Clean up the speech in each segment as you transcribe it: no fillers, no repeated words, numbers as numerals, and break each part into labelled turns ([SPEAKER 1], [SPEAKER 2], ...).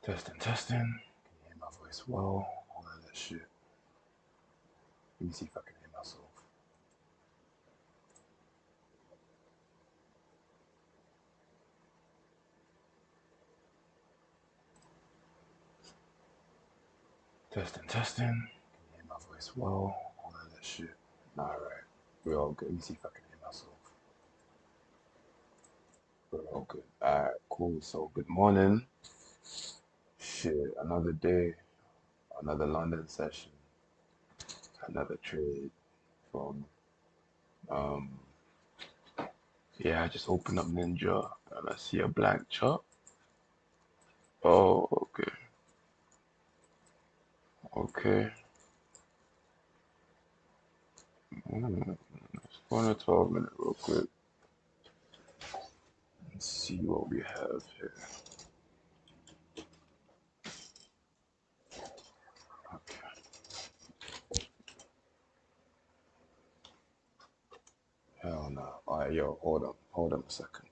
[SPEAKER 1] Testing, testing. Can you hear my voice well? All of that shit. Let me see if I can hear myself. Testing, testing. Can you hear my voice well? All of that shit. Alright. We're all good. Let me see if I can hear myself. We're all good. Alright, cool. So, good morning. Shit, another day, another London session, another trade from, um, yeah, I just opened up Ninja and I see a blank chart. Oh, okay. Okay. Let's go on a 12-minute real quick. Let's see what we have here. Okay. Hell no. Alright, yo, hold on a second.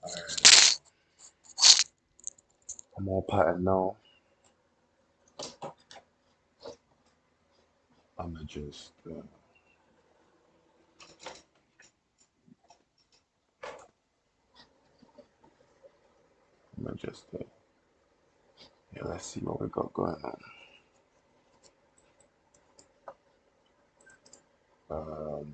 [SPEAKER 1] Alright, I'm all pattern now. I'ma just yeah, let's see what we got going on. Um,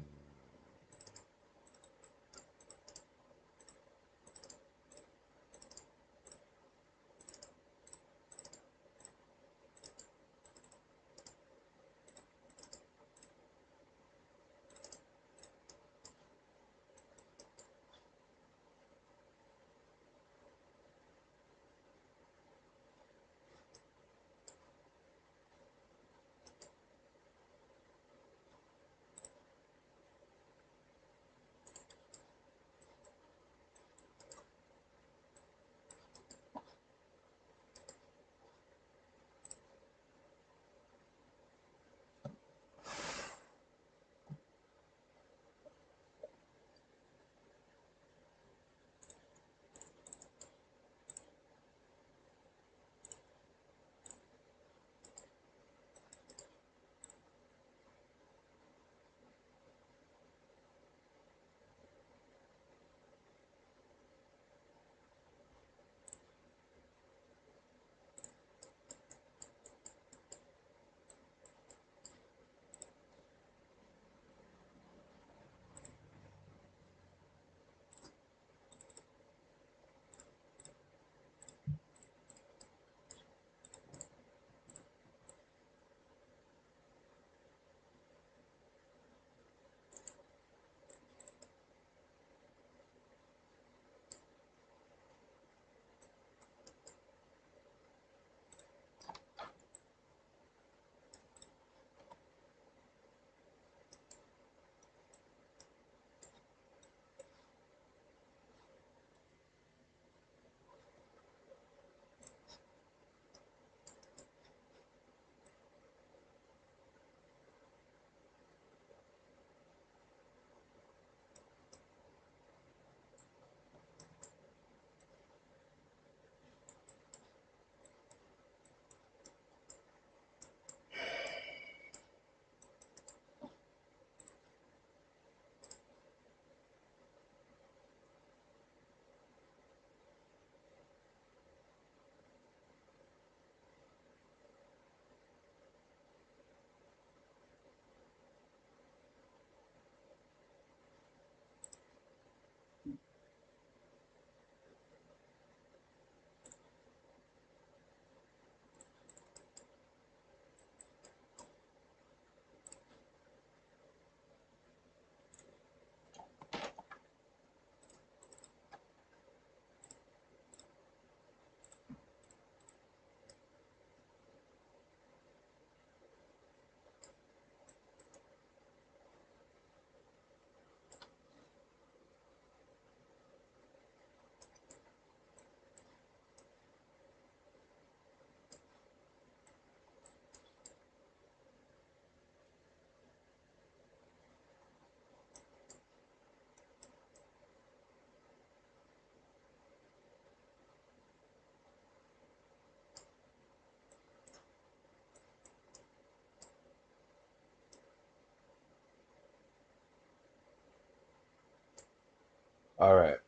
[SPEAKER 1] All right.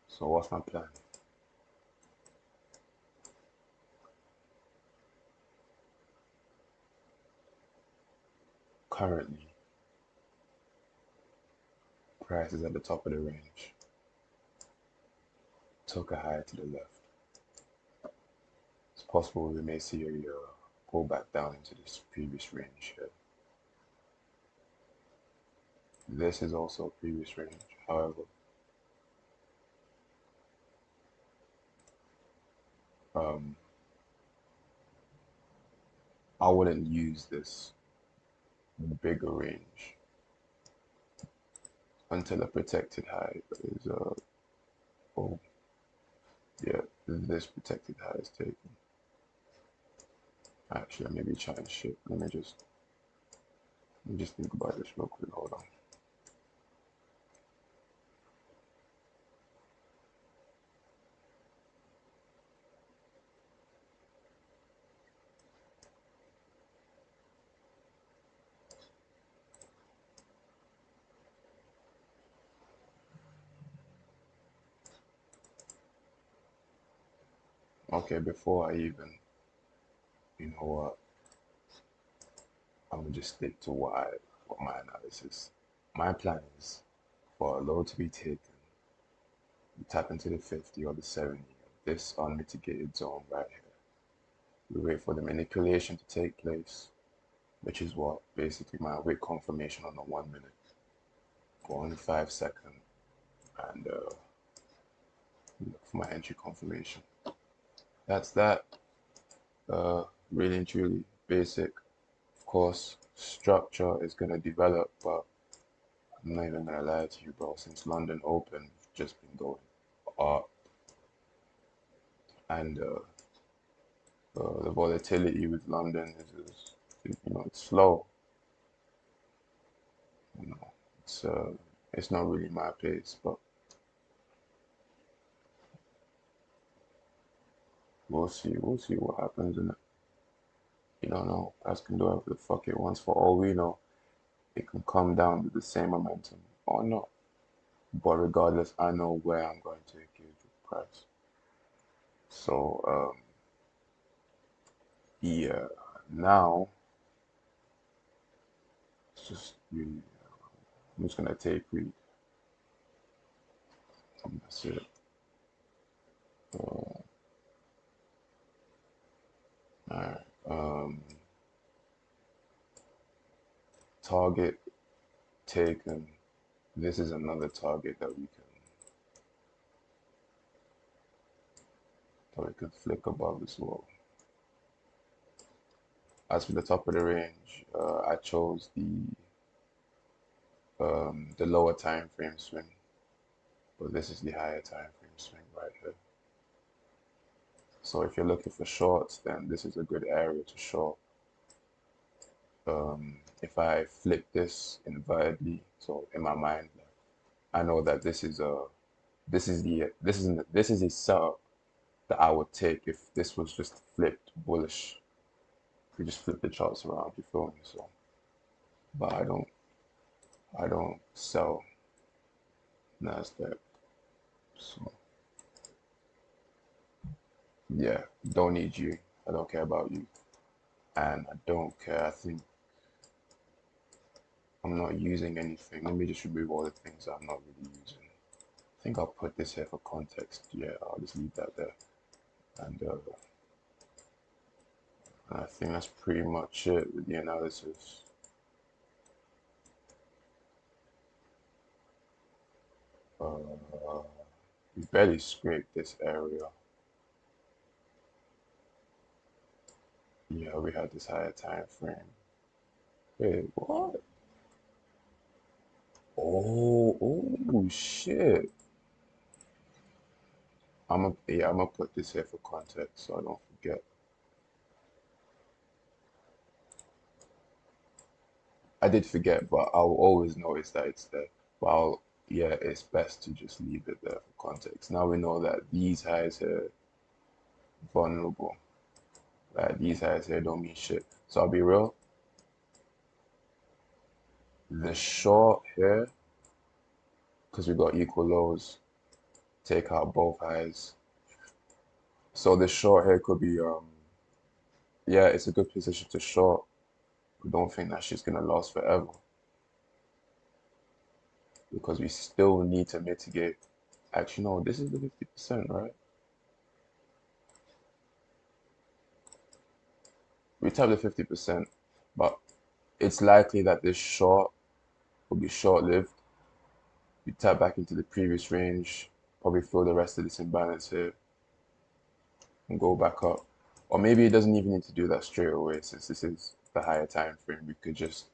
[SPEAKER 1] So what's my plan? Currently, price is at the top of the range. Took a high to the left. It's possible we may see a pull back down into this previous range here. This is also a previous range. However, um, I wouldn't use this bigger range until a protected high is oh yeah, this protected high is taken. Actually, maybe try and shit. Let me just think about this real quick. Hold on. Okay, before I even, you know what, I'm gonna just stick to what my analysis. My plan is for a low to be taken, we tap into the 50 or the 70, this unmitigated zone right here. We wait for the manipulation to take place, which is what basically my wick confirmation on the 1 minute, go on the 5 second, and look for my entry confirmation. That's that. Really and truly basic. Of course, structure is gonna develop, but I'm not even gonna lie to you, bro. Since London opened, we've just been going up, and the volatility with London it's slow. You know, it's not really my pace, but we'll see. We'll see what happens, and you don't know. Guys can do whatever the fuck it wants. For all we know, it can come down with the same momentum or not. But regardless, I know where I'm going to engage with price. So yeah, now it's just really. I'm just gonna take read. And that's it. Alright. Target taken. This is another target that we can flick above as well. As for the top of the range, I chose the lower time frame swing, but this is the higher time frame swing right here. So if you're looking for shorts, then this is a good area to short. If I flip this invertedly, so in my mind, I know that this is a setup that I would take if this was just flipped bullish. We just flip the charts around, you feel me? So, but I don't sell Nasdaq. So yeah, don't need you. I don't care about you, and I don't care. I think I'm not using anything. Let me just remove all the things I'm not really using. I think I'll put this here for context. Yeah, I'll just leave that there, and I think that's pretty much it with the analysis. We barely scraped this area. Yeah, we had this higher time frame. Wait, what? Oh, shit. I'm gonna put this here for context so I don't forget. I did forget, but I'll always notice that it's there. But yeah, it's best to just leave it there for context. Now we know that these highs here vulnerable. Like these highs here don't mean shit. So I'll be real. The short here because we got equal lows. Take out both highs. So this short here could be yeah, it's a good position to short. We don't think that shit's gonna last forever because we still need to mitigate. Actually, no, this is the 50%, right? We tap the 50%, but it's likely that this short will be short-lived. We tap back into the previous range, probably fill the rest of this imbalance here and go back up. Or maybe it doesn't even need to do that straight away since this is the higher time frame. We could just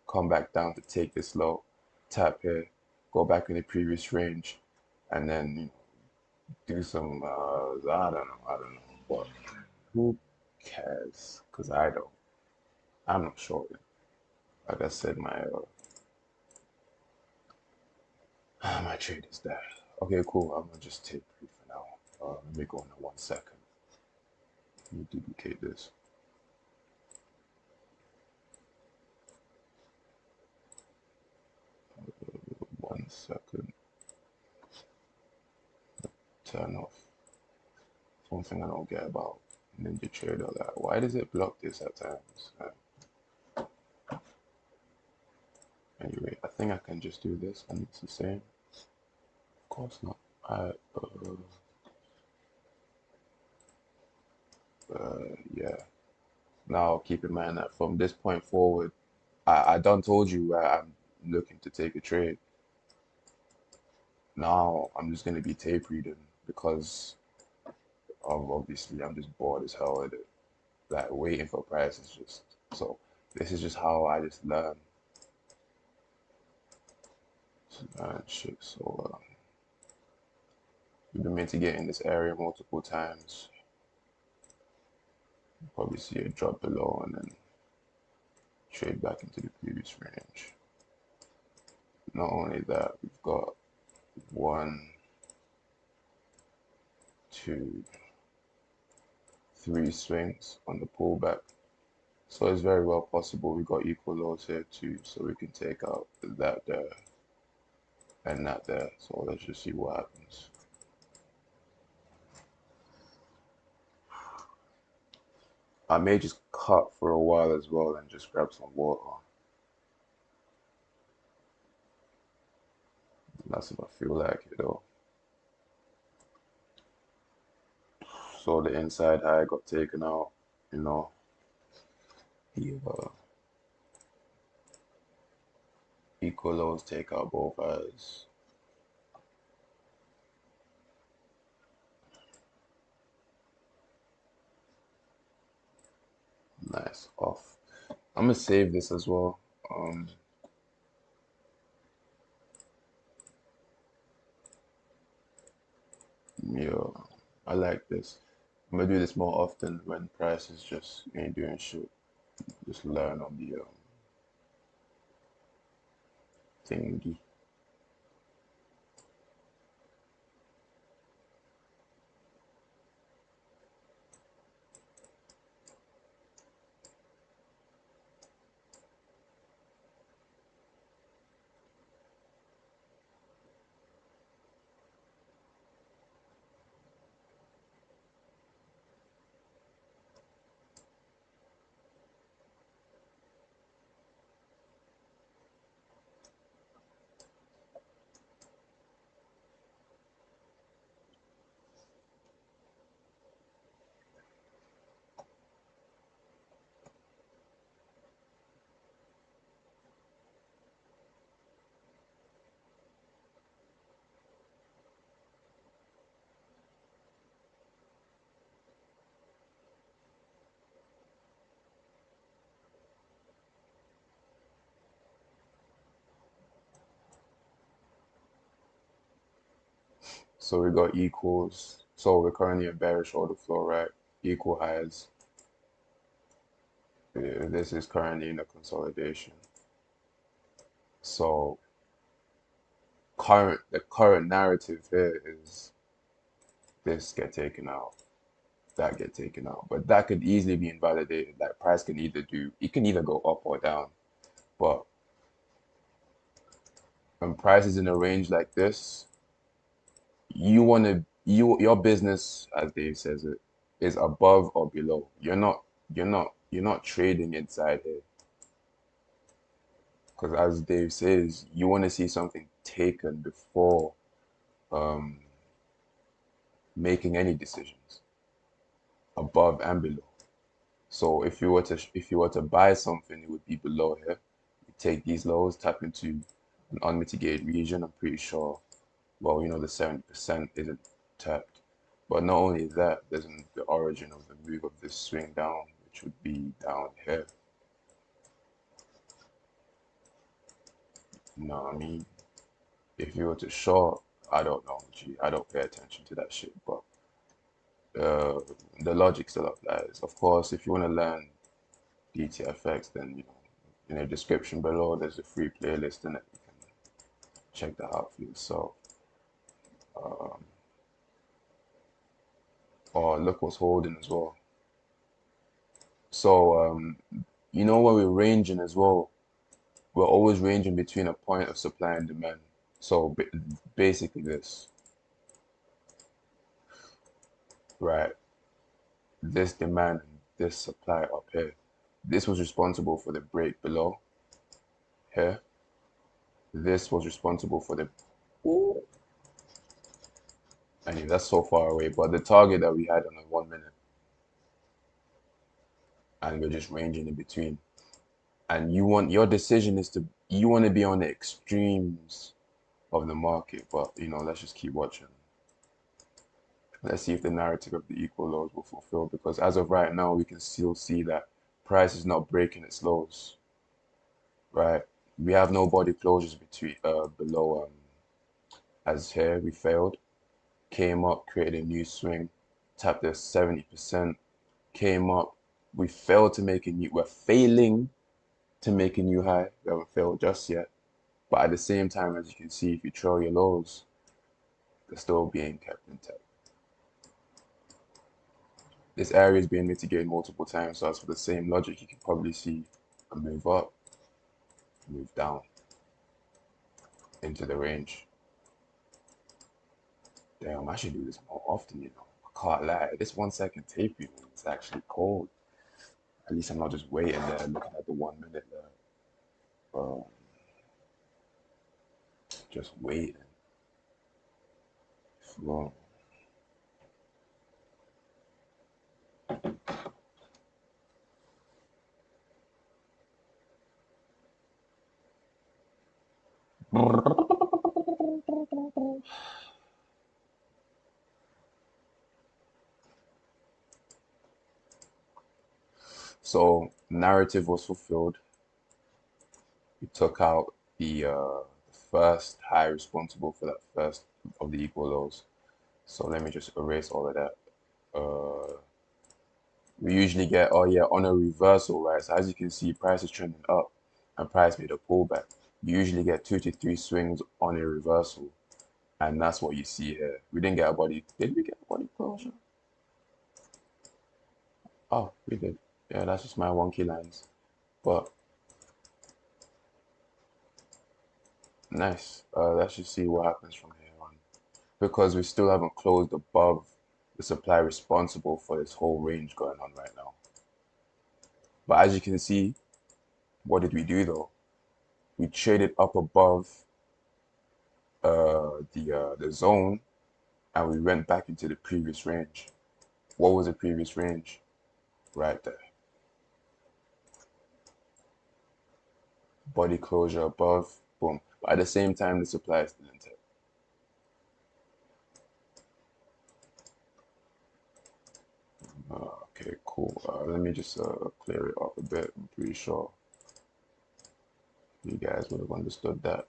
[SPEAKER 1] come back down to take this low, tap here, go back in the previous range, and then do some, I don't know. But who cares? Because I don't. I'm not sure. Like I said, my trade is there. Okay, cool. I'm gonna just take it for now. Let me go in 1 second. Let me duplicate this. 1 second. Turn off. One thing I don't get about Ninja Trader, that why does it block this at times? Anyway, I think I can just do this and it's the same. Of course not. Yeah. Now keep in mind that from this point forward, I done told you where I'm looking to take a trade. Now I'm just gonna be tape reading because of obviously I'm just bored as hell with it. Like waiting for prices just so this is just how I just learn shit. So we've been mitigating this area multiple times. Probably see a drop below and then trade back into the previous range. Not only that, we've got 1, 2, 3 swings on the pullback. So it's very well possible we got equal lows here too, so we can take out that there and that there. So let's just see what happens. I may just cut for a while as well and just grab some water. That's if I feel like it though. So the inside high got taken out, you know. Yeah. Equal lows take out both highs. Nice, off. I'm gonna save this as well. Yeah, I like this. I'm gonna do this more often when prices just ain't doing shit. Just learn on the thingy. So we got equals. So we're currently in bearish order flow, right? Equal highs. This is currently in a consolidation. So the current narrative here is this get taken out, that get taken out. But that could easily be invalidated. Like price can either go up or down. But when price is in a range like this, your business, as Dave says it, is above or below. You're not trading inside here. Because as Dave says, you want to see something taken before um, making any decisions, above and below. So if you were to buy something, it would be below here. You take these lows, tap into an unmitigated region. I'm pretty sure. Well, the 70% isn't tapped. But not only that, there's the origin of the move of this swing down, which would be down here. You know what I mean? If you were to short, I don't know, gee, I don't pay attention to that shit, but uh, the logic still applies. Of course, if you want to learn DTFX, then in the description below, there's a free playlist in it. You can check that out for yourself. Um, or look what's holding as well. So, when we're ranging as well, we're always ranging between a point of supply and demand. So basically this, right? This demand and this supply up here. This was responsible for the break below here. This was responsible for the, I mean, that's so far away, but the target that we had on the 1 minute, and we're just ranging in between. And your decision is you want to be on the extremes of the market, but let's just keep watching. Let's see if the narrative of the equal lows will fulfill, because as of right now, we can still see that price is not breaking its lows, right? We have no body closures below as here we failed, came up, created a new swing, tapped the 70%, came up, we failed to make we're failing to make a new high. We haven't failed just yet. But at the same time, as you can see, if you trail your lows, they're still being kept intact. This area is being mitigated multiple times, so as for the same logic, you can probably see a move up, move down into the range. Damn, I should do this more often, I can't lie. This 1 second tapering is actually cold. At least I'm not just waiting there looking at the 1 minute there. Just waiting. Slow. So narrative was fulfilled. We took out the first high responsible for that first of the equal lows. So let me just erase all of that. We usually get, oh yeah, on a reversal, right? So as you can see, price is trending up and price made a pullback. You usually get 2 to 3 swings on a reversal, and that's what you see here. We didn't get a body. Did we get a body closure? Oh, we did. Yeah, that's just my wonky lines. But nice. Let's just see what happens from here on. Because we still haven't closed above the supply responsible for this whole range going on right now. But as you can see, what did we do though? We traded up above the zone, and we went back into the previous range. What was the previous range? Right there. Body closure above, boom. But at the same time, the supply is still intact. Okay, cool. Let me just clear it up a bit. I'm pretty sure you guys would have understood that.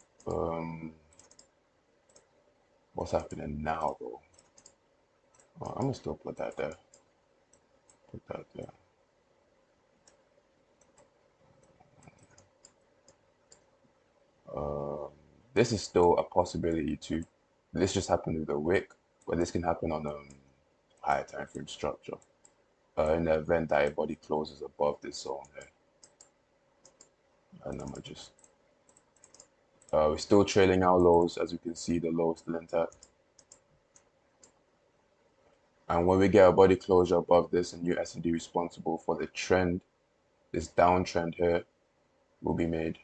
[SPEAKER 1] What's happening now, though? I'm gonna still put that there. Put that there. This is still a possibility too. This just happened with a wick, but this can happen on higher time frame structure. In the event that a body closes above this zone here, and I'm gonna just We're still trailing our lows, as you can see, the low is still intact. And when we get a body closure above this, a new S&D responsible for the trend, this downtrend here, will be made.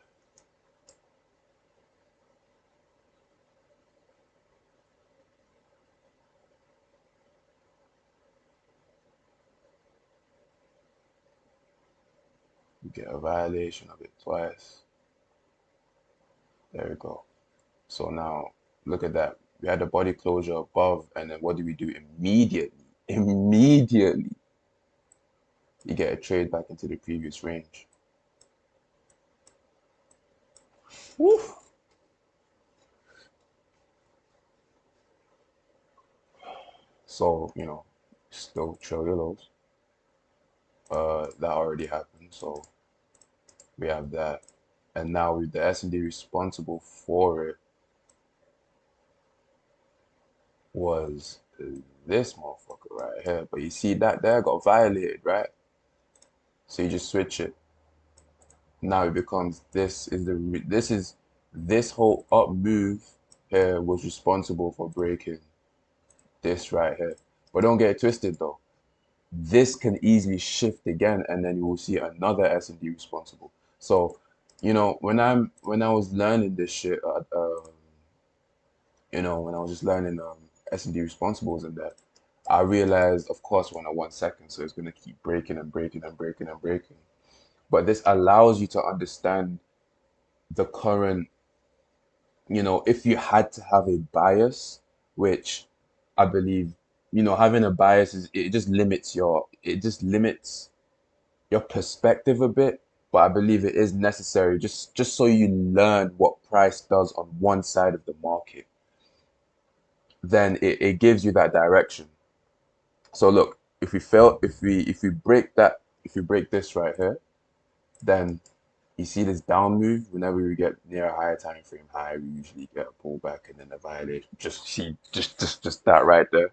[SPEAKER 1] We get a violation of it twice. There we go. So now look at that. We had the body closure above, and then what do we do immediately? Immediately, you get a trade back into the previous range. Woo. So, still trail your lows. That already happened. So we have that. And now with the S&D responsible for it was this motherfucker right here. But you see that there got violated, right? So you just switch it. Now it becomes this whole up move here was responsible for breaking this right here. But don't get it twisted though. This can easily shift again, and then you will see another S&D responsible. So, when I was learning this shit, when I was just learning S&D responsibles and that, I realized, of course, when I 1 second, so it's gonna keep breaking and breaking and breaking and breaking. But this allows you to understand the current, if you had to have a bias, which I believe, having a bias it just limits your perspective a bit, but I believe it is necessary just so you learn what price does on one side of the market. Then it gives you that direction. So look, if we break this right here, then you see this down move. Whenever we get near a higher time frame high, we usually get a pullback and then a violation. Just that right there.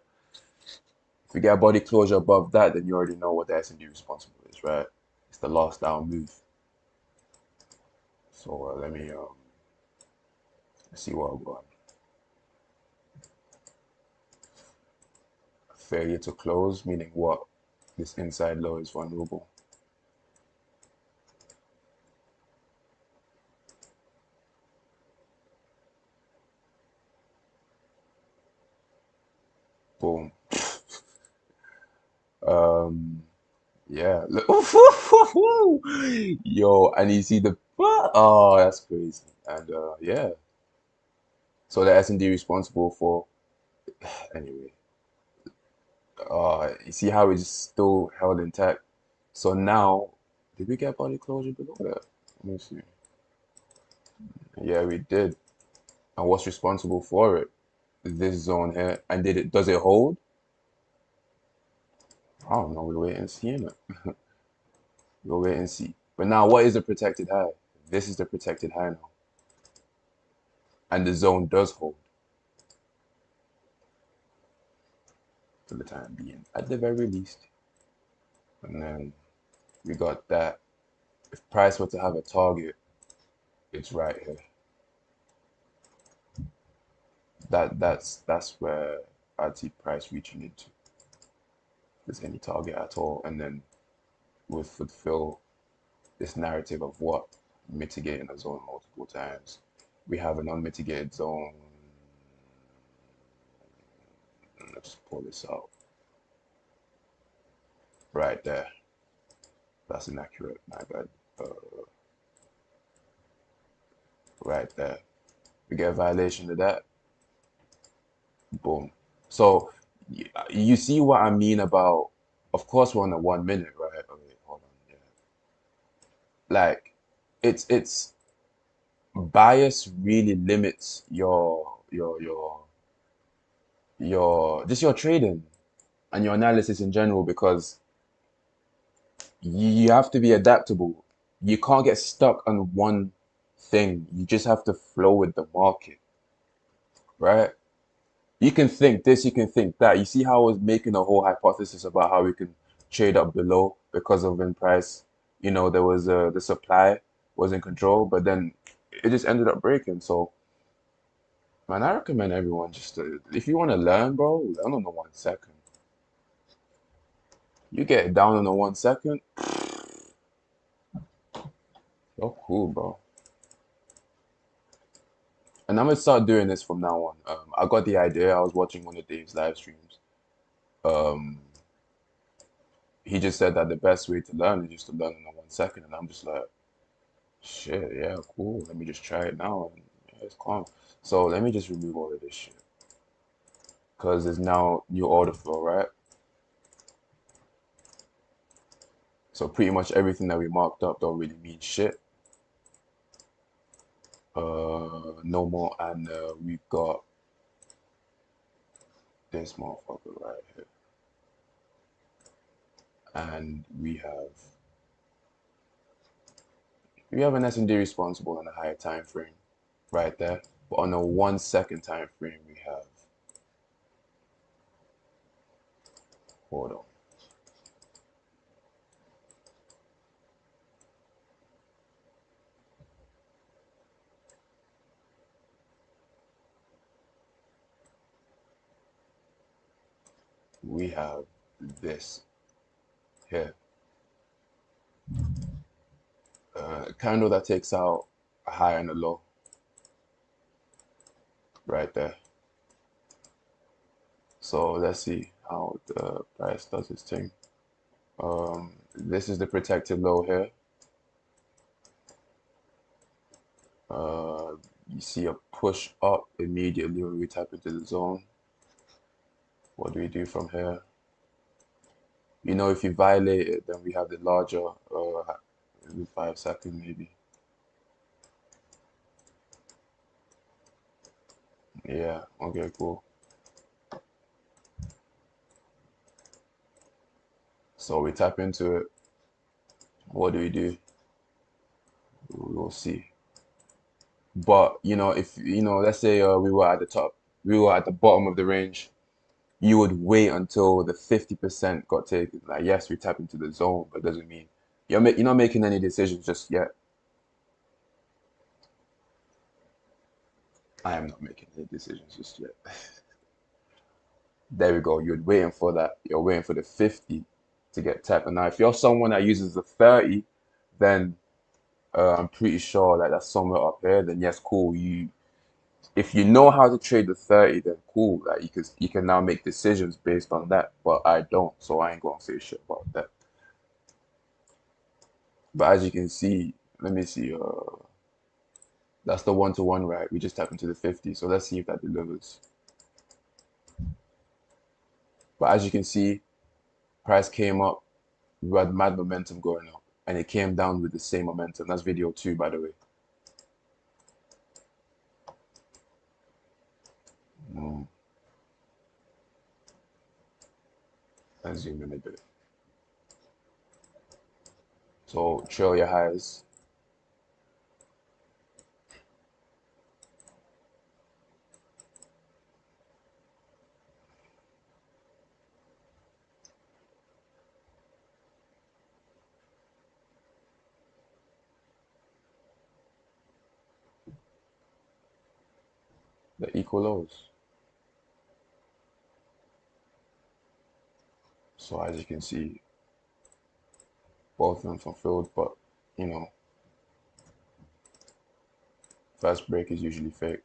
[SPEAKER 1] If we get a body closure above that, then you already know what the S&D responsible is, right? It's the last down move. So let me see what I've got. Failure to close, meaning what? This inside low is vulnerable. Boom. Um, yeah. Yo, and you see the oh, that's crazy. And yeah. So the S&D responsible for anyway. You see how it's still held intact. So now, did we get body closure below that? Let me see. Yeah, we did. And what's responsible for it? This zone here. And does it hold? I don't know. We'll wait and see, innit? We'll wait and see. But now, what is the protected high? This is the protected high now. And the zone does hold for the time being, at the very least. And then we got that. If price were to have a target, it's right here. That's where I'd see price reaching into. If there's any target at all, and then would fulfill this narrative of what mitigating a zone multiple times. We have an unmitigated zone. Let's pull this out. Right there. That's inaccurate, my bad. Right there. We get a violation of that. Boom. So you see what I mean about, of course we're on a 1 minute, right? Oh, wait, hold on. Yeah. Like it's bias really limits your trading and your analysis in general because you have to be adaptable. You can't get stuck on one thing. You just have to flow with the market, right? You can think this, you can think that. You see how I was making a whole hypothesis about how we can trade up below because of when price, there was the supply was in control, but then it just ended up breaking. So, man, I recommend everyone just to, if you want to learn, bro, learn on the 1 second. You get it down in the 1 second, you're cool, bro. And I'm gonna start doing this from now on. I got the idea. I was watching one of Dave's live streams. Um, he just said that the best way to learn is just to learn in the 1 second, and I'm just like, shit, yeah, cool. Let me just try it now, and yeah, it's calm. So let me just remove all of this shit because there's now new order flow, right? So pretty much everything that we marked up don't really mean shit. No more, and we've got this motherfucker right here, and we have an S&D responsible on a higher time frame right there, but on a 1 second time frame hold on, we have this here, candle that takes out a high and a low right there. So let's see how the price does its thing. This is the protected low here. You see a push up immediately when we tap into the zone. What do we do from here? You know, if you violate it, then we have the larger 5 second maybe. Yeah, okay, cool. So we tap into it. What do we do? We'll see. But you know, if you know, let's say we were at the top, we were at the bottom of the range, you would wait until the 50% got taken. Like, yes, we tap into the zone, but it doesn't mean you're not making any decisions just yet. I am not making any decisions just yet. There we go. You're waiting for that. You're waiting for the 50 to get tapped. And now, if you're someone that uses the 30, then I'm pretty sure that that's somewhere up here. Then yes, cool. If you know how to trade the 30, then cool. Like you can now make decisions based on that. But I don't, so I ain't gonna say shit about that. But as you can see, let me see. That's the 1-to-1, right? We just tap into the 50. So let's see if that delivers. But as you can see, price came up. We had mad momentum going up, and it came down with the same momentum. That's video 2, by the way. Mm, let's zoom in a bit. So trail your highs. The equal lows. So as you can see, both of them fulfilled, but you know, first break is usually fake.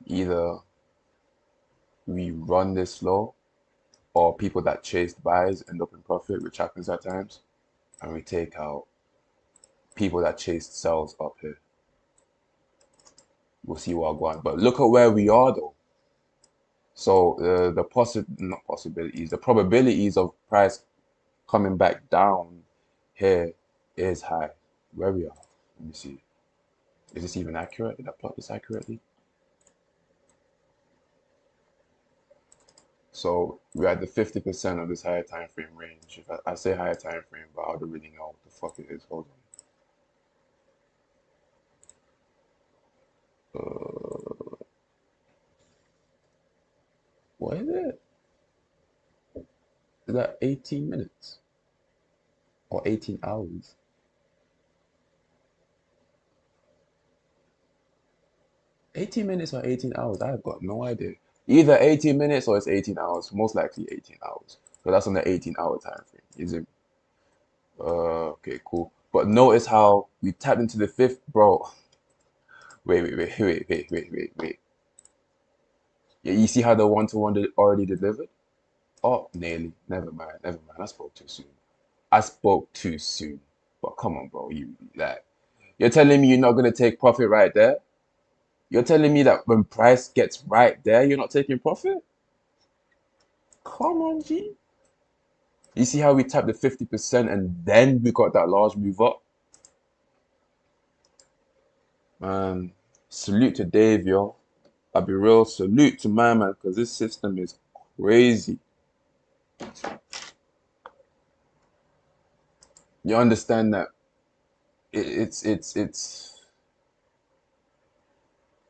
[SPEAKER 1] Either we run this low, or people that chased buys end up in profit, which happens at times, and we take out people that chased sells up here. We'll see what going. But look at where we are though. So not possibilities, the probabilities of price coming back down here is high. Where we are. Let me see. Is this even accurate? Did I plot this accurately? So we're at the 50% of this higher time frame range. If I say higher time frame, but I don't really know what the fuck it is. Hold on. What is it? Is that 18 minutes or 18 hours? 18 minutes or 18 hours? I've got no idea. Either 18 minutes or it's 18 hours. Most likely 18 hours. So that's on the 18-hour time frame. Is it? Okay, cool. But notice how we tapped into the fifth, bro. Wait. Yeah, you see how the one-to-one already delivered? Oh, nearly. Never mind. Never mind. I spoke too soon. I spoke too soon. But come on, bro. You're telling me you're not gonna take profit right there? You're telling me that when price gets right there, you're not taking profit? Come on, G. You see how we tapped the 50% and then we got that large move up? Man, salute to Dave, yo. I'll be real, salute to my man, because this system is crazy. You understand that it's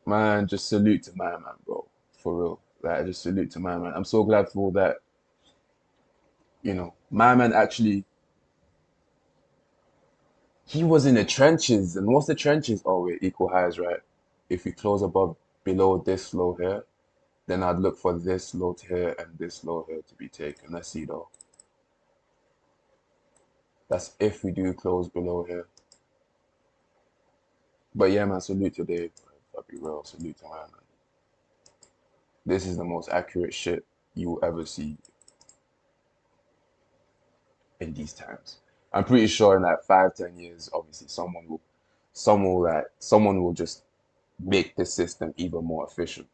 [SPEAKER 1] man, just salute to my man, bro. For real. Like just salute to my man. I'm so glad for all that, my man actually he was in the trenches. And what's the trenches? Oh wait, equal highs, right? If we close above below this low here, then I'd look for this low here and this low here to be taken. Let's see though. That's if we do close below here. But yeah, man, salute to Dave. I'll be real, salute to my man. This is the most accurate shit you will ever see in these times. I'm pretty sure in like 5, 10 years, obviously someone will just make the system even more efficient.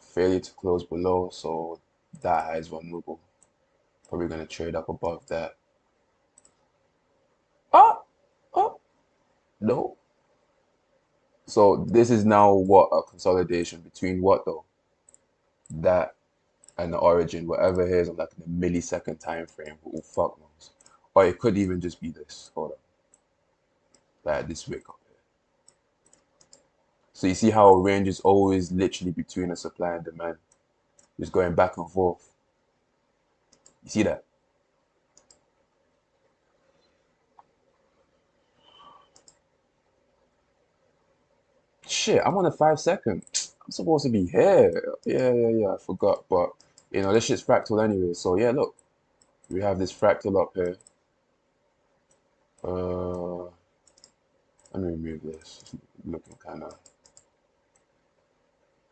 [SPEAKER 1] Failure to close below, so that high is vulnerable. Probably gonna trade up above that. Oh, oh, no. So this is now what a consolidation between what though? That and the origin, whatever it is on like the millisecond time frame, who fuck knows? Or it could even just be this. Hold on. Like this wick up here. So you see how a range is always literally between a supply and demand, just going back and forth. You see that? Shit, I'm on a 5 second. I'm supposed to be here. Yeah. I forgot, but this shit's fractal anyway. So yeah, look, we have this fractal up here. Uh, Let me remove this. It's looking kind of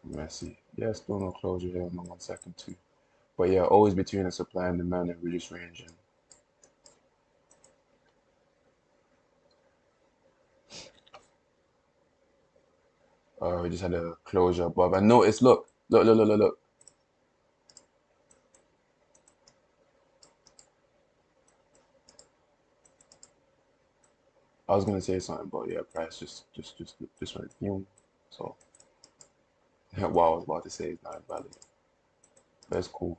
[SPEAKER 1] messy. Yeah, still no closure here on the 1 second too. But yeah, always between the supply and demand and we're just ranging. We just had a closure above. And notice, look. I was gonna say something, but yeah, price just went boom. So what I was about to say is not valid. But it's cool.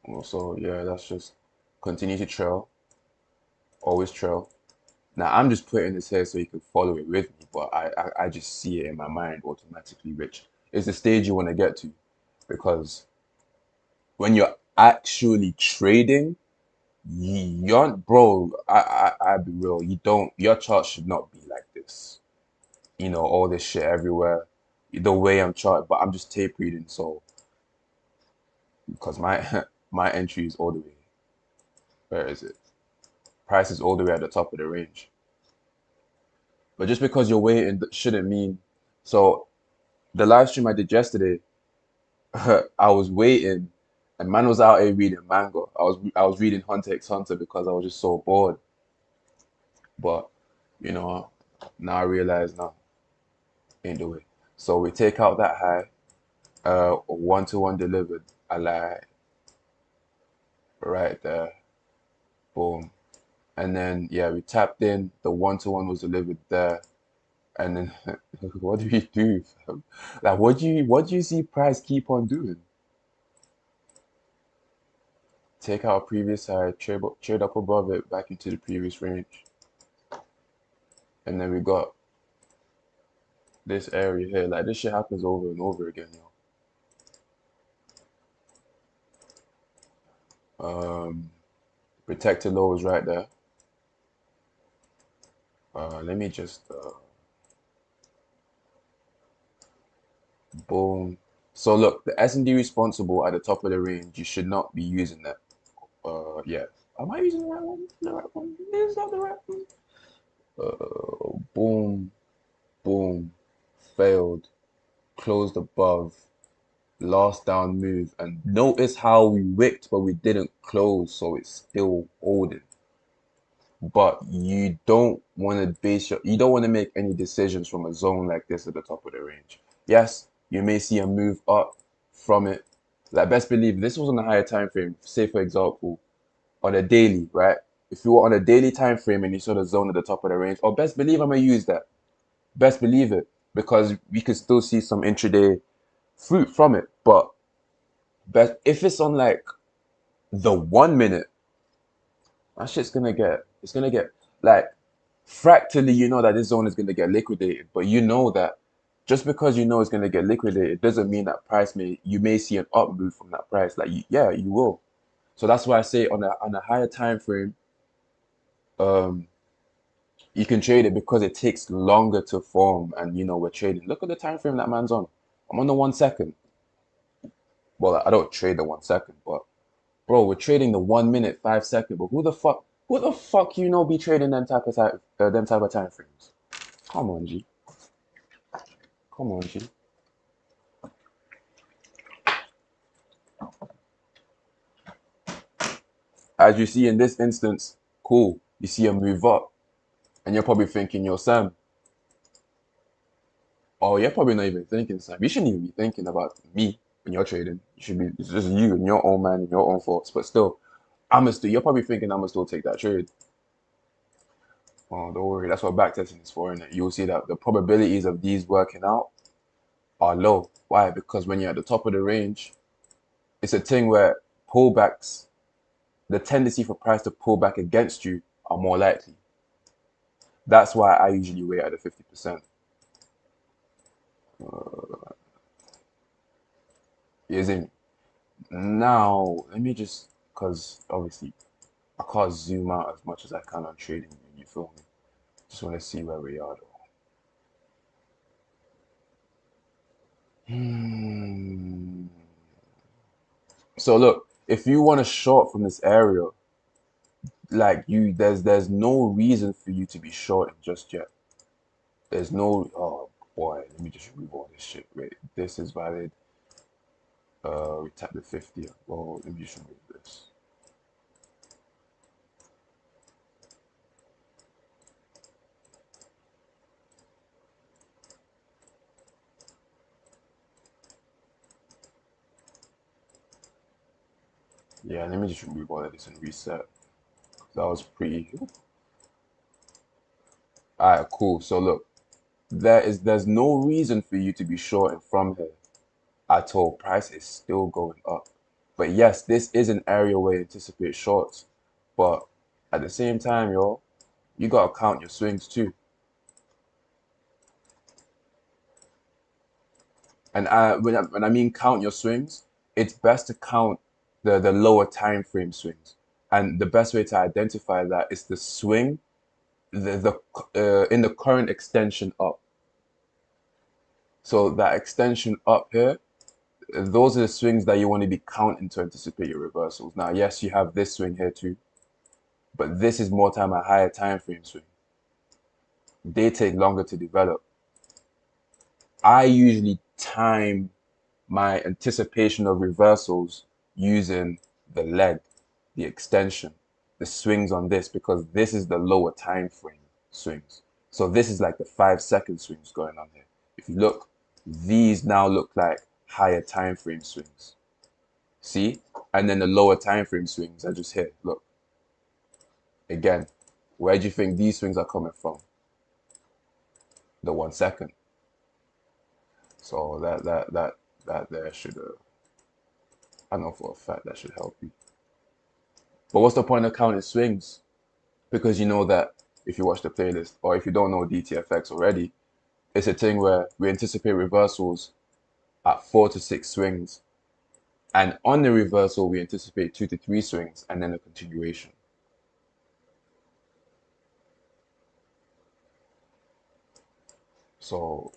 [SPEAKER 1] Also, yeah, that's just continue to trail, always trail. Now I'm just putting this here so you can follow it with me, but I just see it in my mind automatically, which is the stage you want to get to, because when you're actually trading, you're bro. I be real. Your chart should not be like this. All this shit everywhere. The way I'm charted, but I'm just tape reading, so because my my entry is all the way. Where is it? Price is all the way at the top of the range. But just because you're waiting shouldn't mean. So the live stream I did yesterday, I was waiting, and man was out here reading manga. I was reading Hunter x Hunter because I was just so bored. But you know, now I realize now ain't the way. So we take out that high, 1-to-1 delivered. I like right there, boom. And then yeah, we tapped in. The 1-to-1 was delivered there. And then what do we do, fam? Like what do you see Price keep on doing? Take out previous high, trade up above it, back into the previous range. And then we got this area here. Like this shit happens over and over again, yo. Protected low is right there. Let me just boom. So look, the S&D responsible at the top of the range, you should not be using that. Yeah. Am I using the right one? The right one? Is that the right one? Boom, boom, failed, closed above, last down move, and notice how we wicked, but we didn't close, so it's still holding. But you don't want to make any decisions from a zone like this at the top of the range. Yes, you may see a move up from it. Like best believe this was on a higher time frame. Say for example, on a daily, right? If you were on a daily time frame and you saw the zone at the top of the range, or best believe I'm gonna use that. Best believe it because we could still see some intraday fruit from it. But best if it's on like the 1 minute, that shit's gonna get it's gonna get like fractally, you know that this zone is gonna get liquidated, but you know that just because you know it's gonna get liquidated doesn't mean that you may see an up move from that price. Like yeah, you will. So that's why I say on a higher time frame, um, you can trade it because it takes longer to form, and you know we're trading. Look at the time frame that man's on. I'm on the 1 second. Well, I don't trade the 1 second, but bro, we're trading the 1 minute, 5 second. But who the fuck you know be trading them type of time frames? Come on, G. Come on, G. As you see in this instance, cool. You see a move up, and you're probably thinking, yo, Sam. Oh, you're probably not even thinking, Sam. You shouldn't even be thinking about me when you're trading. You should be. It's just you and your own man and your own thoughts. But still, You're probably thinking I'm gonna still take that trade. Oh, don't worry. That's what backtesting is for, innit? You'll see that the probabilities of these working out are low. Why? Because when you're at the top of the range, it's a thing where pullbacks, the tendency for price to pull back against you are more likely. That's why I usually wait at the 50%. Isn't now, let me just, because obviously I can't zoom out as much as I can on trading. You feel me? Just want to see where we are though. So look, if you want to short from this area, there's no reason for you to be shorting just yet. There's no, oh boy, let me just remove all this shit. Wait, this is valid. We tap the 50. Well, let me just remove this. Yeah, let me just remove all of this and reset. That was pretty. Alright, cool. So look, there's no reason for you to be shorting from here at all. Price is still going up. But yes, this is an area where you anticipate shorts. But at the same time, yo, you gotta count your swings too. And when I mean count your swings, it's best to count the lower time frame swings. And the best way to identify that is the swing the in the current extension up. So that extension up here, those are the swings that you want to be counting to anticipate your reversals. Now, yes, you have this swing here too, but this is more time a higher time frame swing. They take longer to develop. I usually time my anticipation of reversals using the leg, the extension, the swings on this because this is the lower time frame swings. So this is like the 5 second swings going on here. If you look, these now look like higher time frame swings. See? And then the lower time frame swings are just here. Look, again. Where do you think these swings are coming from? The 1 second. So that there should I know for a fact that should help you. But what's the point of counting swings? Because you know that if you watch the playlist or if you don't know DTFX already, it's a thing where we anticipate reversals at 4 to 6 swings. And on the reversal, we anticipate 2 to 3 swings and then a continuation. So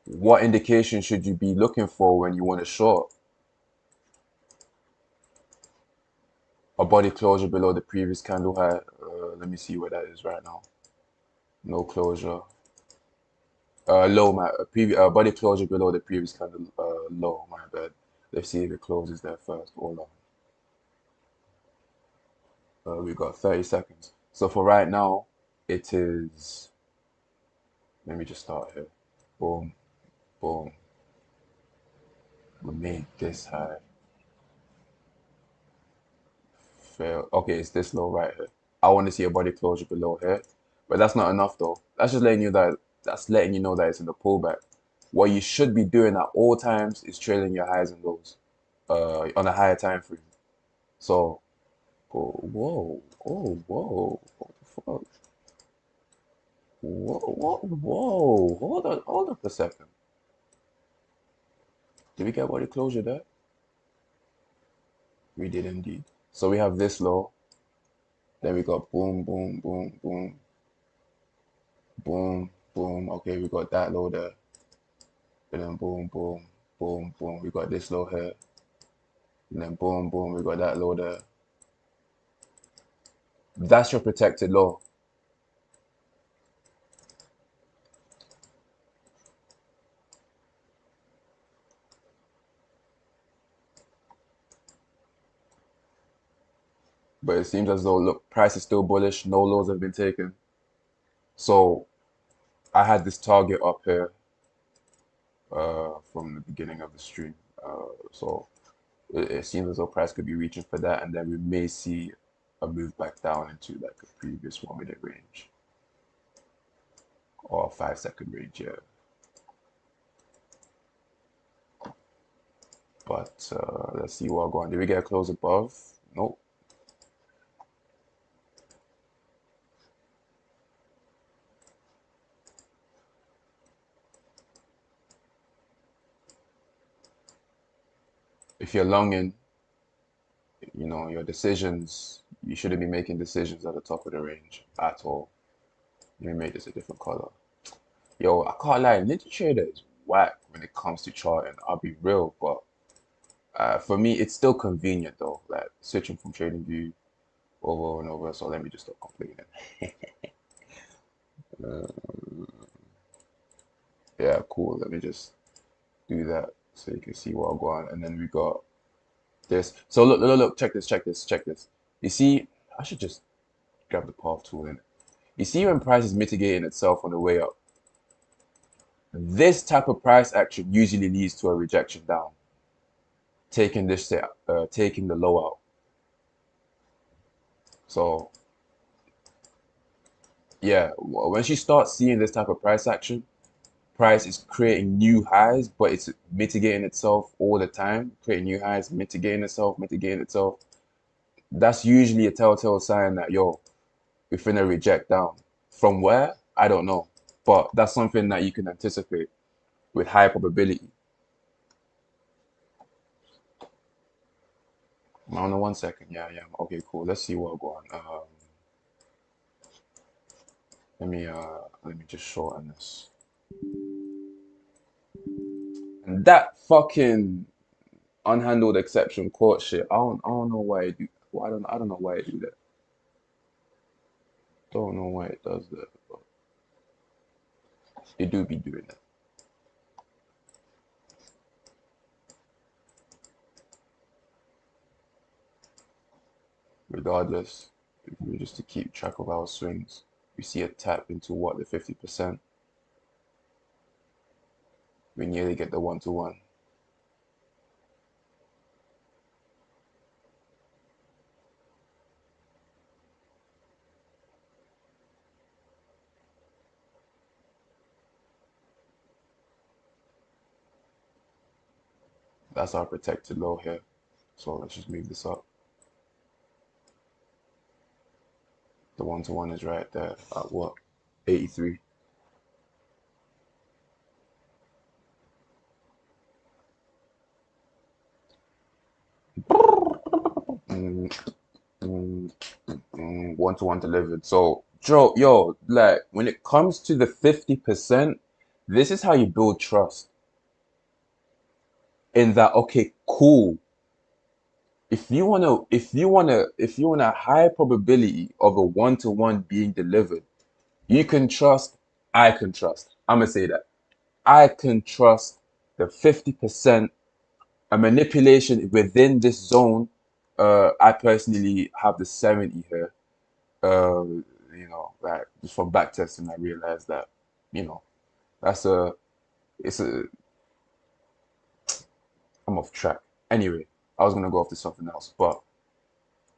[SPEAKER 1] what indication should you be looking for when you want to short? A body closure below the previous candle high. Let me see where that is right now. No closure. Low, my previous body closure below the previous candle low. My bad. Let's see if it closes there first. Hold on. We got 30 seconds. So for right now, it is. Let me just start here. Boom, boom. We made this high. Fail. Okay, it's this low right here. I want to see a body closure below here, but that's not enough though. That's just letting you that that's letting you know that it's in the pullback. What you should be doing at all times is trailing your highs and lows, on a higher time frame. So, oh, whoa, oh, whoa, what the fuck? Whoa, hold up a second. Did we get body closure there? We did indeed. So we have this low, then we got boom, boom, boom, boom, boom, boom. Okay, we got that low there. And then boom, boom, boom, boom. We got this low here. And then boom, boom. We got that low there. That's your protected low. But it seems as though, look, price is still bullish. No lows have been taken. So I had this target up here from the beginning of the stream. So it seems as though price could be reaching for that. And then we may see a move back down into like a previous 1 minute range or 5 second range, yeah. But let's see what going. Did we get a close above? Nope. If you're longing, you know, your decisions, you shouldn't be making decisions at the top of the range at all. You may make this a different color. Yo, I can't lie, Ninja Trader is whack when it comes to charting. I'll be real, but for me, it's still convenient though, like switching from trading view over and over. So let me just stop complaining. Uh, yeah, cool. Let me just do that so you can see what I'm going. And then we got this. So look, check this. You see, I should just grab the path tool in. You see when price is mitigating itself on the way up, this type of price action usually leads to a rejection down, taking the low out. So yeah, when she starts seeing this type of price action, price is creating new highs, but it's mitigating itself all the time, creating new highs, mitigating itself, mitigating itself. That's usually a telltale sign that yo, we're finna reject down. From where? I don't know, but that's something that you can anticipate with high probability. On the 1 second, yeah. Okay, cool. Let's see what going. Let me just shorten this. And that fucking unhandled exception court shit. I don't know why it do. Well, I don't know why it do that. Don't know why it does that, but it do be doing that. Regardless, if we just to keep track of our swings, we see a tap into what the 50%. We nearly get the 1 to 1. That's our protected low here. So let's just move this up. The 1-to-1 is right there at what? 83. Mm, mm, 1-to-1 delivered. So, Joe, yo, like when it comes to the 50%, this is how you build trust. In that, okay, cool. If you want a high probability of a 1-to-1 being delivered, you can trust, I can trust. I'm gonna say that. I can trust the 50%. A manipulation within this zone. I personally have the 70 here. Uh, like just from back testing, I realized that, you know, that's a, it's a, I'm off track. Anyway, I was gonna go off to something else, but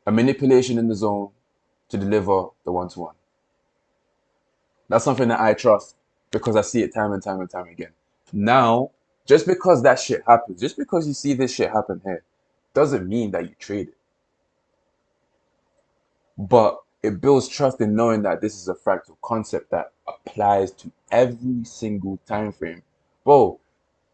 [SPEAKER 1] a manipulation in the zone to deliver the 1-to-1. That's something that I trust because I see it time and time and time again. Now, just because that shit happens, just because you see this shit happen here, doesn't mean that you trade it. But it builds trust in knowing that this is a fractal concept that applies to every single time frame. Bro,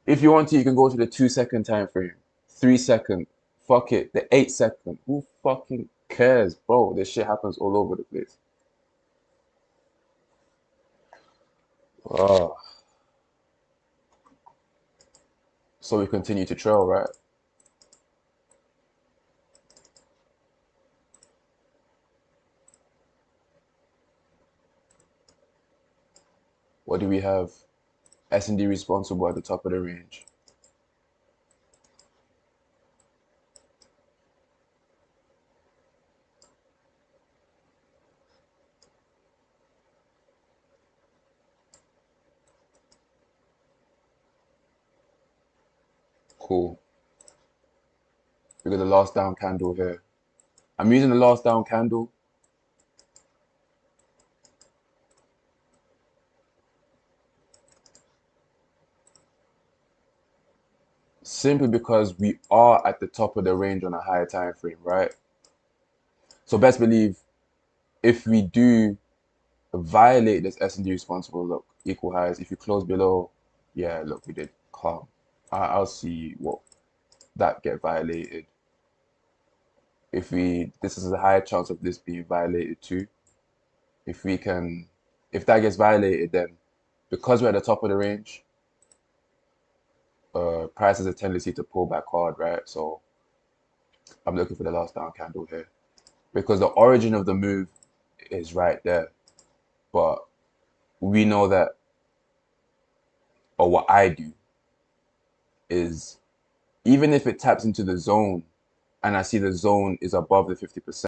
[SPEAKER 1] if you want to, you can go to the 2 second time frame, 3 second, fuck it, the 8 second. Who fucking cares, bro? This shit happens all over the place. Oh, so we continue to trail, right? What do we have? S&D responsible at the top of the range. Cool. We got the last down candle here. I'm using the last down candle simply because we are at the top of the range on a higher time frame, right? So best believe if we do violate this S&D responsible, look, equal highs. If you close below, yeah, look, we did calm. I'll see what that get violated. This is a higher chance of this being violated too. If we can, if that gets violated, then because we're at the top of the range, price has a tendency to pull back hard, right? So I'm looking for the last down candle here because the origin of the move is right there. But we know that, or what I do is even if it taps into the zone and I see the zone is above the 50%,